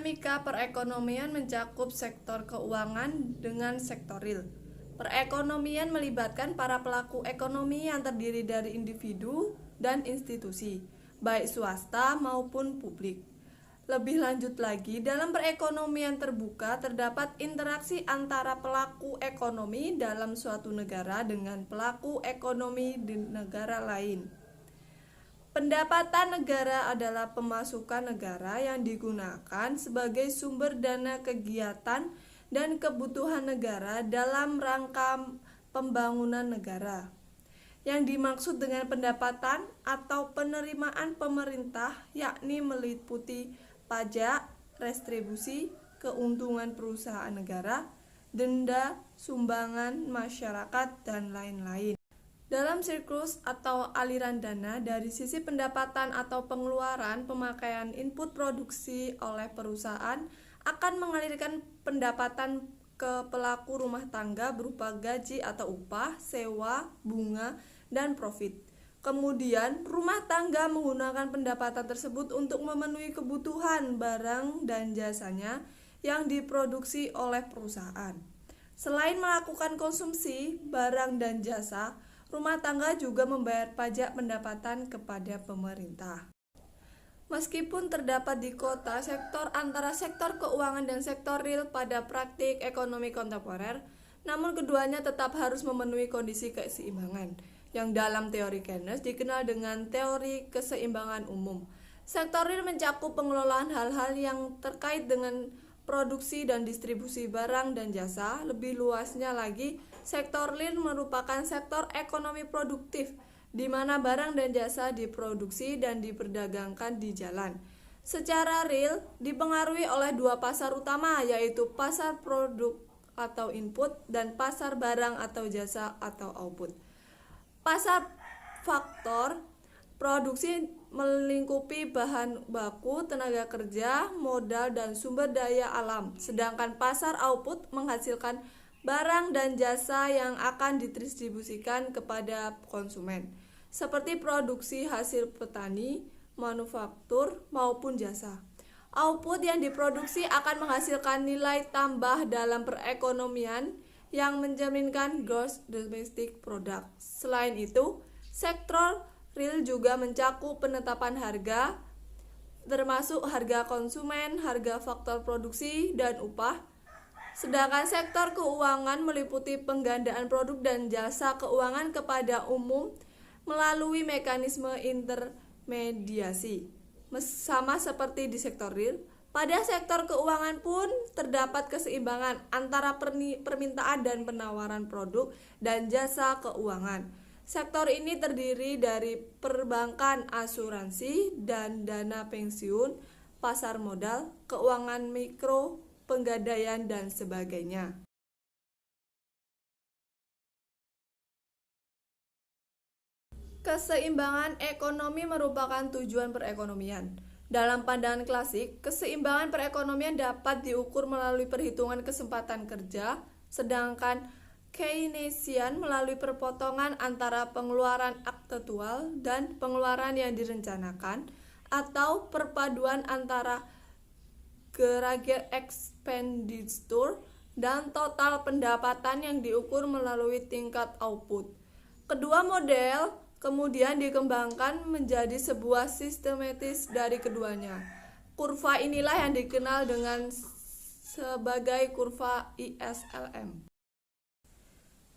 Dinamika perekonomian mencakup sektor keuangan dengan sektor real. Perekonomian melibatkan para pelaku ekonomi yang terdiri dari individu dan institusi, baik swasta maupun publik. Lebih lanjut lagi, dalam perekonomian terbuka terdapat interaksi antara pelaku ekonomi dalam suatu negara dengan pelaku ekonomi di negara lain. Pendapatan negara adalah pemasukan negara yang digunakan sebagai sumber dana kegiatan dan kebutuhan negara dalam rangka pembangunan negara. Yang dimaksud dengan pendapatan atau penerimaan pemerintah yakni meliputi pajak, restribusi, keuntungan perusahaan negara, denda, sumbangan masyarakat, dan lain-lain. Dalam siklus atau aliran dana, dari sisi pendapatan atau pengeluaran, pemakaian input produksi oleh perusahaan akan mengalirkan pendapatan ke pelaku rumah tangga berupa gaji atau upah, sewa, bunga, dan profit. Kemudian, rumah tangga menggunakan pendapatan tersebut untuk memenuhi kebutuhan barang dan jasanya yang diproduksi oleh perusahaan. Selain melakukan konsumsi barang dan jasa, rumah tangga juga membayar pajak pendapatan kepada pemerintah. Meskipun terdapat di kota sektor antara sektor keuangan dan sektor real pada praktik ekonomi kontemporer, namun keduanya tetap harus memenuhi kondisi keseimbangan, yang dalam teori Keynes dikenal dengan teori keseimbangan umum. Sektor real mencakup pengelolaan hal-hal yang terkait dengan produksi dan distribusi barang dan jasa. Lebih luasnya lagi, sektor real merupakan sektor ekonomi produktif di mana barang dan jasa diproduksi dan diperdagangkan di jalan. Secara real dipengaruhi oleh dua pasar utama, yaitu pasar produk atau input dan pasar barang atau jasa atau output. Pasar faktor produksi melingkupi bahan baku, tenaga kerja, modal, dan sumber daya alam. Sedangkan pasar output menghasilkan barang dan jasa yang akan didistribusikan kepada konsumen, seperti produksi hasil petani, manufaktur, maupun jasa. Output yang diproduksi akan menghasilkan nilai tambah dalam perekonomian yang mencerminkan gross domestic product. Selain itu, sektor real juga mencakup penetapan harga, termasuk harga konsumen, harga faktor produksi, dan upah. Sedangkan sektor keuangan meliputi penggandaan produk dan jasa keuangan kepada umum melalui mekanisme intermediasi. Sama seperti di sektor real, pada sektor keuangan pun terdapat keseimbangan antara permintaan dan penawaran produk dan jasa keuangan. Sektor ini terdiri dari perbankan, asuransi, dan dana pensiun, pasar modal, keuangan mikro, penggadaian, dan sebagainya. Keseimbangan ekonomi merupakan tujuan perekonomian. Dalam pandangan klasik, keseimbangan perekonomian dapat diukur melalui perhitungan kesempatan kerja, sedangkan Keynesian melalui perpotongan antara pengeluaran aktual dan pengeluaran yang direncanakan, atau perpaduan antara aggregate expenditure dan total pendapatan yang diukur melalui tingkat output. Kedua model kemudian dikembangkan menjadi sebuah sistematis dari keduanya. Kurva inilah yang dikenal dengan sebagai kurva ISLM.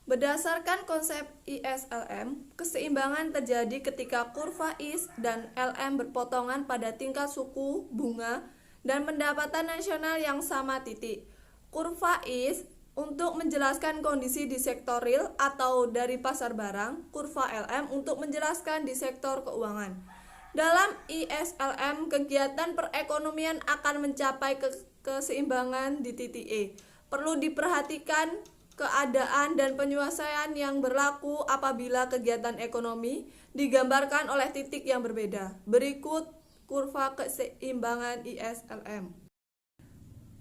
Berdasarkan konsep ISLM, keseimbangan terjadi ketika kurva IS dan LM berpotongan pada tingkat suku bunga dan pendapatan nasional yang sama titik. Kurva IS untuk menjelaskan kondisi di sektor real atau dari pasar barang, kurva LM untuk menjelaskan di sektor keuangan. Dalam ISLM, kegiatan perekonomian akan mencapai keseimbangan di titik E. Perlu diperhatikan keadaan dan penyelesaian yang berlaku apabila kegiatan ekonomi digambarkan oleh titik yang berbeda. Berikut kurva keseimbangan ISLM.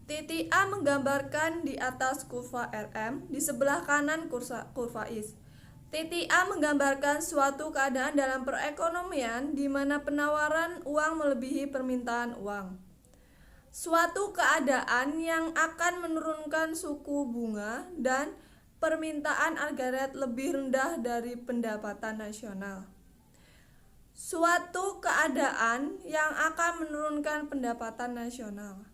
Titik A menggambarkan di atas kurva LM, di sebelah kanan kurva IS. Titik A menggambarkan suatu keadaan dalam perekonomian di mana penawaran uang melebihi permintaan uang. suatu keadaan yang akan menurunkan suku bunga dan permintaan agar rate lebih rendah dari pendapatan nasional. Suatu keadaan yang akan menurunkan pendapatan nasional.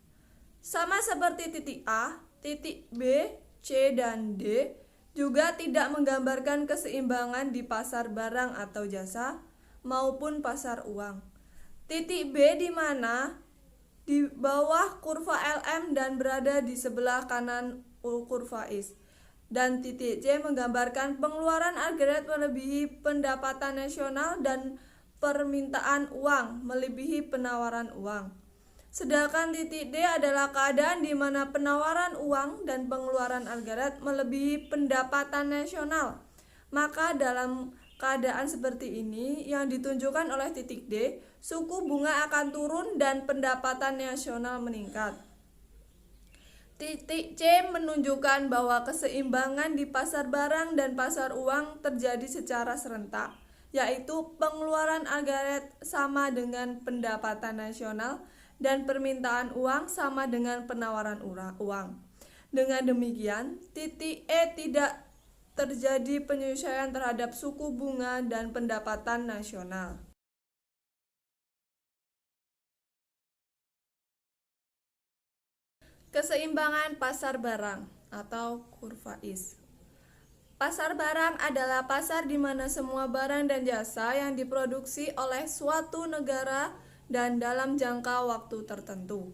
Sama seperti titik A, titik B, C, dan D juga tidak menggambarkan keseimbangan di pasar barang atau jasa maupun pasar uang. Titik B di mana di bawah kurva LM dan berada di sebelah kanan kurva IS. Dan titik C menggambarkan pengeluaran aggregat melebihi pendapatan nasional dan permintaan uang melebihi penawaran uang. Sedangkan titik D adalah keadaan di mana penawaran uang dan pengeluaran aggregat melebihi pendapatan nasional. Maka dalam keadaan seperti ini yang ditunjukkan oleh titik D, suku bunga akan turun dan pendapatan nasional meningkat. Titik C menunjukkan bahwa keseimbangan di pasar barang dan pasar uang terjadi secara serentak, yaitu pengeluaran aggregat sama dengan pendapatan nasional dan permintaan uang sama dengan penawaran uang. Dengan demikian, titik E tidak terjadi penyesuaian terhadap suku bunga dan pendapatan nasional. Keseimbangan pasar barang atau kurva IS. Pasar barang adalah pasar di mana semua barang dan jasa yang diproduksi oleh suatu negara dan dalam jangka waktu tertentu.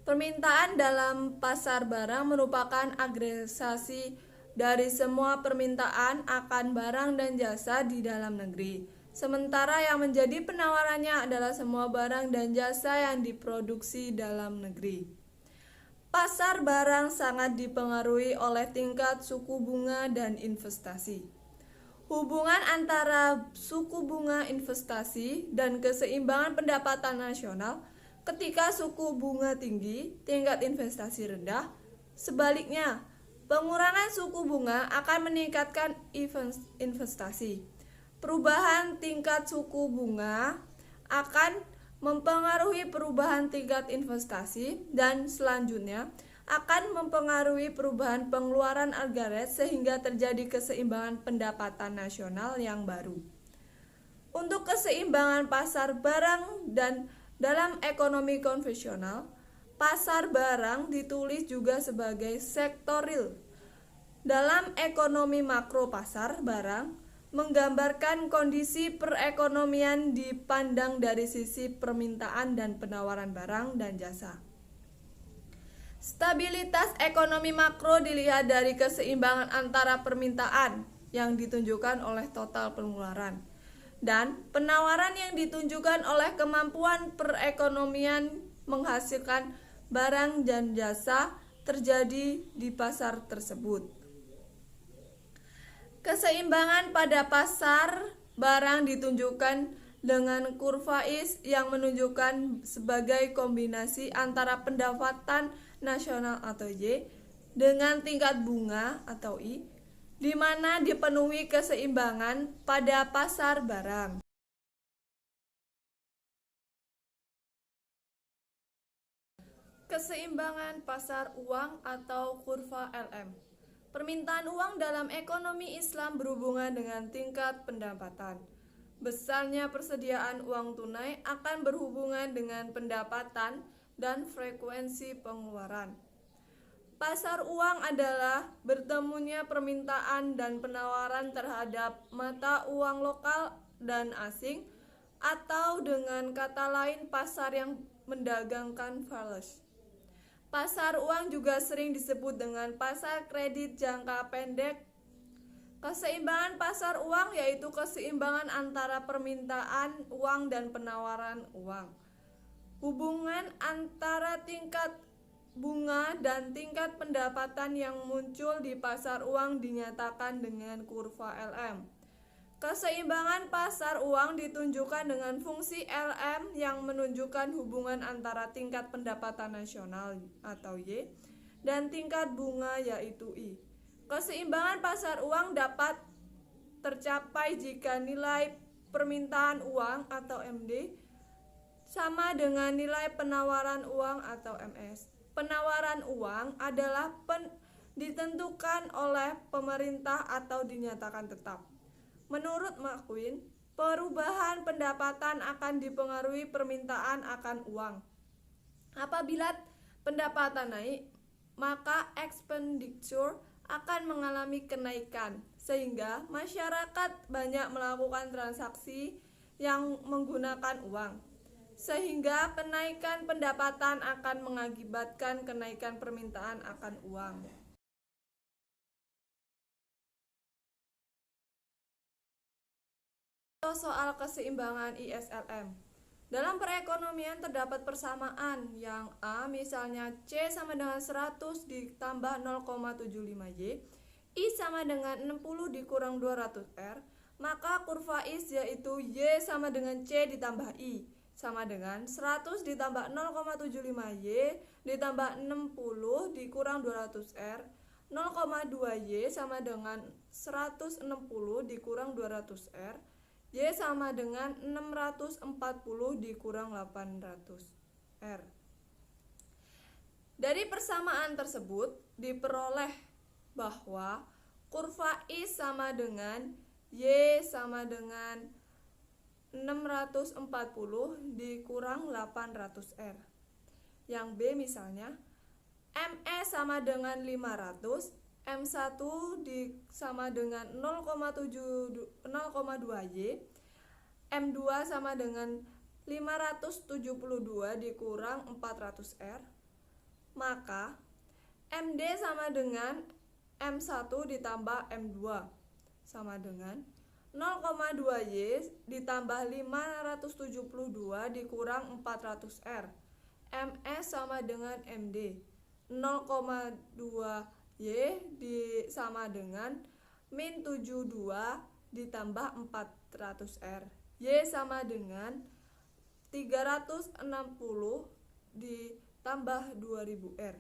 Permintaan dalam pasar barang merupakan agregasi dari semua permintaan akan barang dan jasa di dalam negeri. Sementara yang menjadi penawarannya adalah semua barang dan jasa yang diproduksi dalam negeri. Pasar barang sangat dipengaruhi oleh tingkat suku bunga dan investasi. Hubungan antara suku bunga investasi dan keseimbangan pendapatan nasional. Ketika suku bunga tinggi, tingkat investasi rendah. Sebaliknya, pengurangan suku bunga akan meningkatkan investasi. Perubahan tingkat suku bunga akan mempengaruhi perubahan tingkat investasi dan selanjutnya akan mempengaruhi perubahan pengeluaran aggregat sehingga terjadi keseimbangan pendapatan nasional yang baru. Untuk keseimbangan pasar barang dan dalam ekonomi konvensional, pasar barang ditulis juga sebagai sektor real. Dalam ekonomi makro, pasar barang menggambarkan kondisi perekonomian dipandang dari sisi permintaan dan penawaran barang dan jasa. Stabilitas ekonomi makro dilihat dari keseimbangan antara permintaan yang ditunjukkan oleh total pengeluaran dan penawaran yang ditunjukkan oleh kemampuan perekonomian menghasilkan barang dan jasa terjadi di pasar tersebut. Keseimbangan pada pasar barang ditunjukkan dengan kurva IS yang menunjukkan sebagai kombinasi antara pendapatan nasional atau Y dengan tingkat bunga atau I, di mana dipenuhi keseimbangan pada pasar barang. Keseimbangan pasar uang atau kurva LM. Permintaan uang dalam ekonomi Islam berhubungan dengan tingkat pendapatan. Besarnya persediaan uang tunai akan berhubungan dengan pendapatan dan frekuensi pengeluaran. Pasar uang adalah bertemunya permintaan dan penawaran terhadap mata uang lokal dan asing, atau dengan kata lain pasar yang mendagangkan falas. Pasar uang juga sering disebut dengan pasar kredit jangka pendek. Keseimbangan pasar uang yaitu keseimbangan antara permintaan uang dan penawaran uang. Hubungan antara tingkat bunga dan tingkat pendapatan yang muncul di pasar uang dinyatakan dengan kurva LM. Keseimbangan pasar uang ditunjukkan dengan fungsi LM yang menunjukkan hubungan antara tingkat pendapatan nasional atau Y dan tingkat bunga yaitu I. Keseimbangan pasar uang dapat tercapai jika nilai permintaan uang atau MD sama dengan nilai penawaran uang atau MS. Penawaran uang adalah ditentukan oleh pemerintah atau dinyatakan tetap. Menurut McQueen, perubahan pendapatan akan dipengaruhi permintaan akan uang. Apabila pendapatan naik, maka expenditure akan mengalami kenaikan, sehingga masyarakat banyak melakukan transaksi yang menggunakan uang. Sehingga kenaikan pendapatan akan mengakibatkan kenaikan permintaan akan uang. Soal keseimbangan ISLM. Dalam perekonomian terdapat persamaan yang A misalnya C sama dengan 100 ditambah 0,75Y, I sama dengan 60 dikurang 200R, maka kurva is yaitu Y sama dengan C ditambah I sama dengan 100 ditambah 0,75Y ditambah 60 dikurang 200R, 0,2Y sama dengan 160 dikurang 200R, Y sama dengan 640 dikurang 800R. Dari persamaan tersebut diperoleh bahwa kurva I sama dengan Y sama dengan 640 dikurang 800R. Yang B misalnya, ME sama dengan 500, M1 sama dengan 0,2Y, M2 sama dengan 572 dikurang 400R, maka MD sama dengan M1 ditambah M2 sama dengan 0,2Y ditambah 572 dikurang 400R. MS sama dengan MD. 0,2Y sama dengan min 72 ditambah 400R. Y sama dengan 360 ditambah 2000R.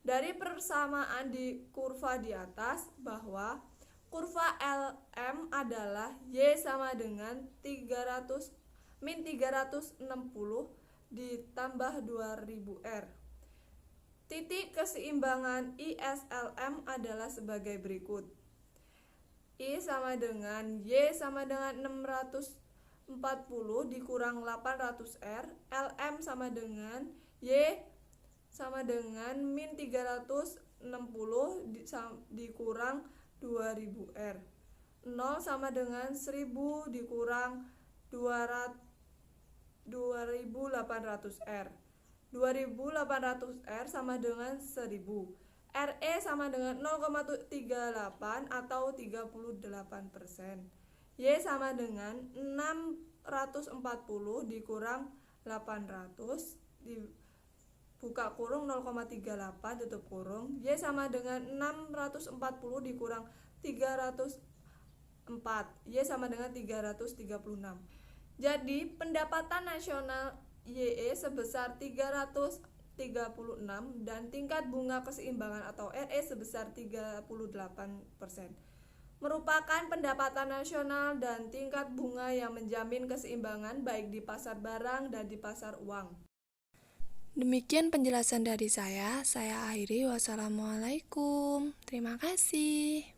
Dari persamaan di kurva di atas bahwa kurva LM adalah Y sama dengan 300 min 360 ditambah 2000R. Titik keseimbangan ISLM adalah sebagai berikut. I sama dengan Y sama dengan 640 dikurang 800R, LM sama dengan Y sama dengan min 360 dikurang 2000R. 0 sama dengan 1000 dikurang 2800R. 2800R sama dengan 1000. RE sama dengan 0,38 atau 38%. Y sama dengan 640 dikurang 800 buka kurung 0,38 tutup kurung. Y sama dengan 640 dikurang 304. Y sama dengan 336. Jadi pendapatan nasional YE sebesar 336 dan tingkat bunga keseimbangan atau RE sebesar 38%. Merupakan pendapatan nasional dan tingkat bunga yang menjamin keseimbangan baik di pasar barang dan di pasar uang. Demikian penjelasan dari saya akhiri. Wassalamualaikum. Terima kasih.